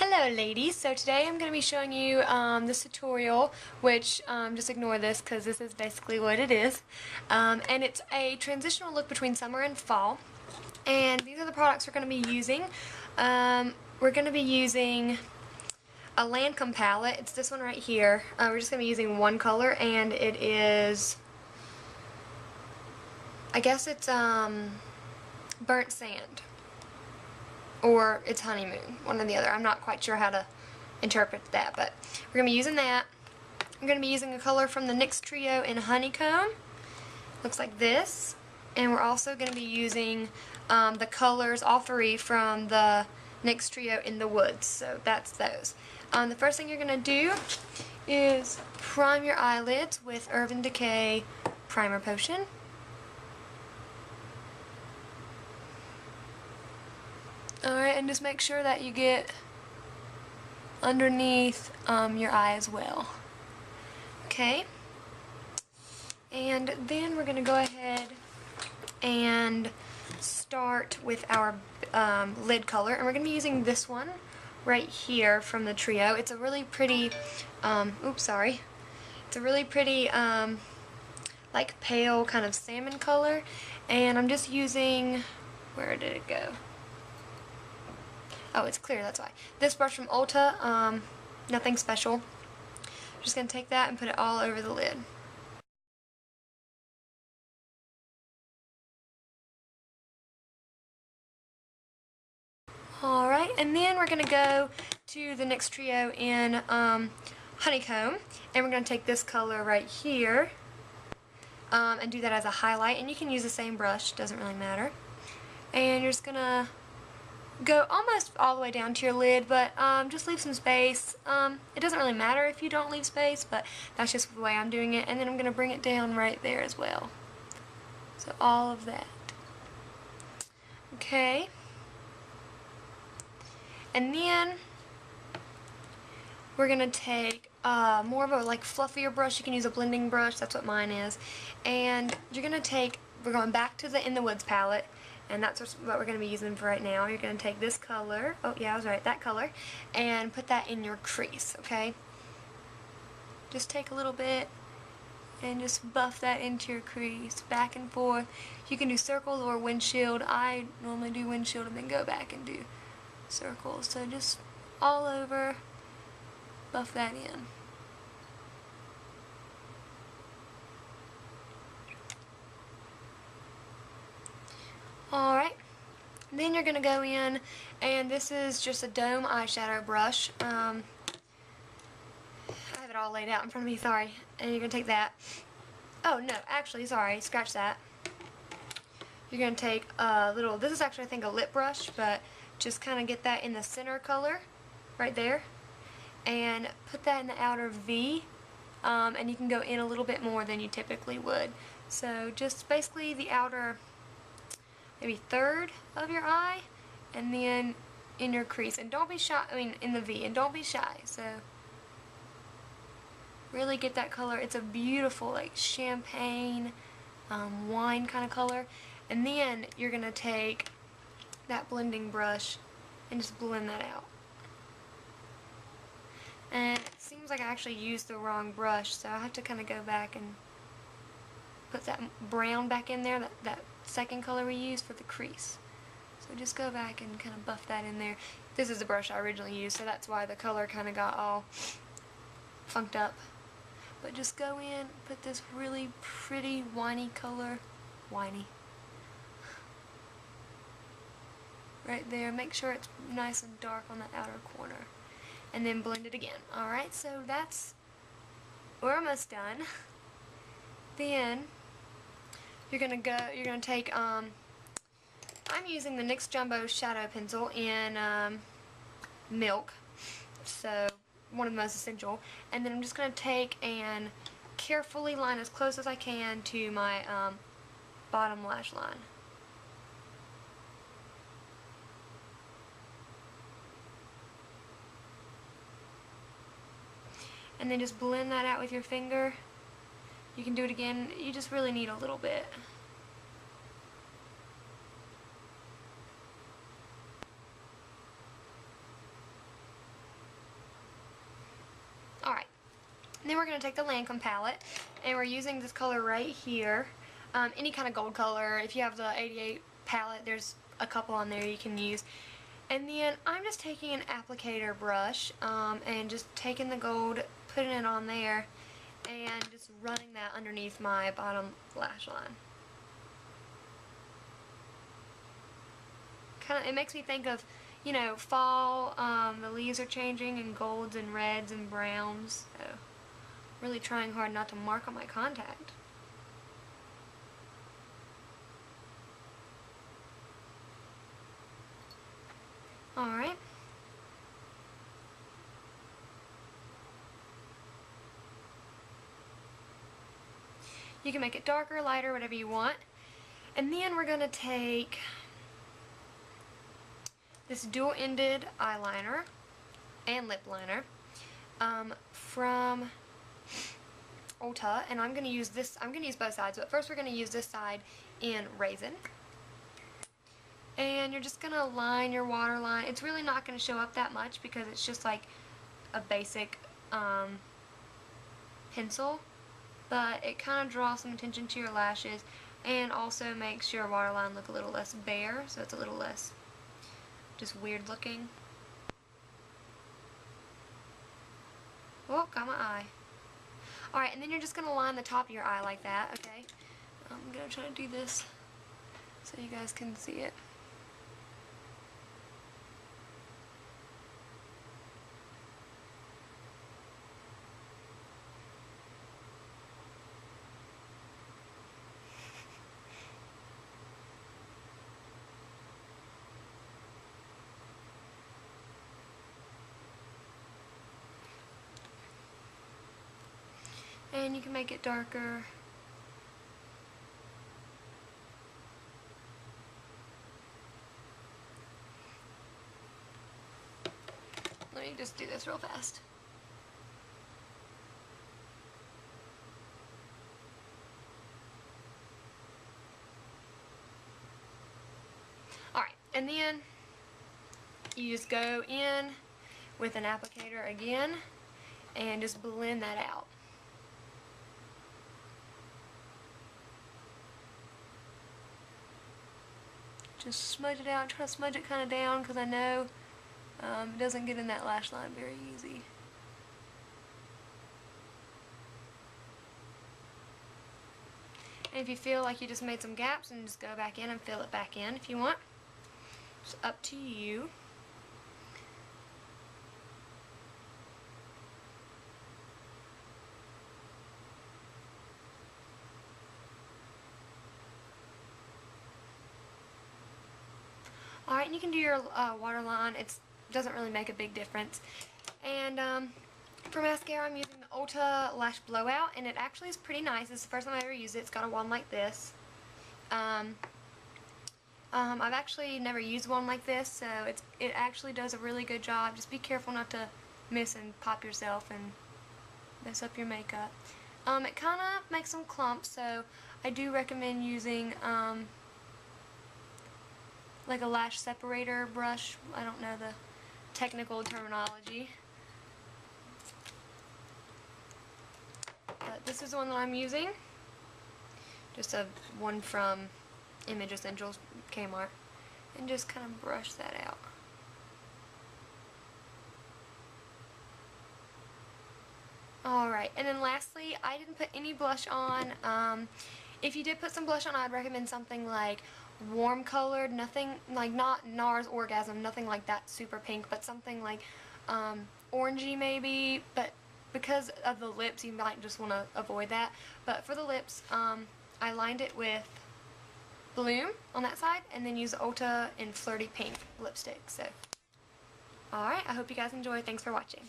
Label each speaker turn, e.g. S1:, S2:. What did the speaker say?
S1: Hello ladies, so today I'm going to be showing you this tutorial, which just ignore this because this is basically what it is, and it's a transitional look between summer and fall, and these are the products we're going to be using. We're going to be using a Lancome palette. It's this one right here. We're just going to be using one color, and it is, I guess it's burnt sand. Or it's honeymoon, one or the other. I'm not quite sure how to interpret that, but we're going to be using that. I'm going to be using a color from the NYX Trio in Honeycomb. Looks like this. And we're also going to be using the colors, all three, from the NYX Trio in the Woods. So that's those. The first thing you're going to do is prime your eyelids with Urban Decay Primer Potion. Alright, and just make sure that you get underneath your eye as well. Okay. And then we're going to go ahead and start with our lid color. And we're going to be using this one right here from the Trio. It's a really pretty, It's a really pretty, like pale kind of salmon color. And I'm just using, where did it go? Oh, it's clear, that's why. This brush from Ulta, nothing special. I'm just going to take that and put it all over the lid. Alright, and then we're going to go to the NYX Trio in Honeycomb, and we're going to take this color right here and do that as a highlight, and you can use the same brush, doesn't really matter. And you're just going to go almost all the way down to your lid, but just leave some space. It doesn't really matter if you don't leave space, but that's just the way I'm doing it. And then I'm going to bring it down right there as well. So all of that. Okay. And then we're going to take more of a like fluffier brush. You can use a blending brush, that's what mine is. And you're going to take, we're going back to the In the Woods palette. And that's what we're going to be using for right now. You're going to take this color, oh yeah, I was right, that color, and put that in your crease, okay? Just take a little bit and just buff that into your crease, back and forth. You can do circles or windshield. I normally do windshield and then go back and do circles. So just all over, buff that in. Alright, then you're going to go in, and this is just a dome eyeshadow brush. I have it all laid out in front of me, sorry. And you're going to take that. Oh, no, actually, sorry, scratch that. You're going to take a little, this is actually, I think, a lip brush, but just kind of get that in the center color, right there. And put that in the outer V, and you can go in a little bit more than you typically would. So just basically the outer maybe third of your eye, and then in your crease. And don't be shy, in the V, and don't be shy. So really get that color. It's a beautiful, like, champagne, wine kind of color. And then you're going to take that blending brush and just blend that out. And it seems like I actually used the wrong brush, so I have to kind of go back and put that brown back in there, that second color we used for the crease. So just go back and kind of buff that in there. This is the brush I originally used, so that's why the color kind of got all funked up. But just go in, put this really pretty winey color, right there. Make sure it's nice and dark on the outer corner. And then blend it again. Alright, so we're almost done. Then you're gonna take, I'm using the NYX Jumbo Shadow Pencil in Milk, so one of the most essential. And then I'm just gonna take and carefully line as close as I can to my bottom lash line. And then just blend that out with your finger. You can do it again. You just really need a little bit. And then we're going to take the Lancome palette, and we're using this color right here. Any kind of gold color. If you have the 88 palette, there's a couple on there you can use. And then I'm just taking an applicator brush and just taking the gold, putting it on there, and just running that underneath my bottom lash line. It makes me think of, you know, fall. The leaves are changing in golds and reds and browns. So really trying hard not to mark on my contact. Alright. You can make it darker, lighter, whatever you want. And then we're going to take this dual-ended eyeliner and lip liner from Ulta, and I'm going to use this. I'm going to use both sides, but first we're going to use this side in Raisin. And you're just going to line your waterline. It's really not going to show up that much because it's just like a basic pencil, but it kind of draws some attention to your lashes and also makes your waterline look a little less bare, so it's a little less just weird looking. Oh, got my eye. Alright, and then you're just going to line the top of your eye like that, okay? I'm going to try to do this so you guys can see it. And you can make it darker. Let me just do this real fast. Alright, and then you just go in with an applicator again and just blend that out. Just smudge it out. Try to smudge it kind of down because I know it doesn't get in that lash line very easy. And if you feel like you just made some gaps, and just go back in and fill it back in if you want. It's up to you. Alright, and you can do your waterline. It doesn't really make a big difference. And for mascara, I'm using the Ulta Lash Blowout, and it actually is pretty nice. It's the first time I ever used it. It's got a wand like this. I've actually never used one like this, so it actually does a really good job. Just be careful not to miss and pop yourself and mess up your makeup. It kind of makes some clumps, so I do recommend using like a lash separator brush. I don't know the technical terminology, but this is the one that I'm using. Just one from Image Essentials, Kmart, and just kind of brush that out. Alright, and then lastly, I didn't put any blush on. If you did put some blush on, I'd recommend something like warm colored, nothing like, not NARS Orgasm, nothing like that super pink, but something like orangey maybe, but because of the lips you might just want to avoid that. But for the lips, I lined it with Bloom on that side, and then use Ulta in Flirty Pink lipstick. So, alright, I hope you guys enjoy. Thanks for watching.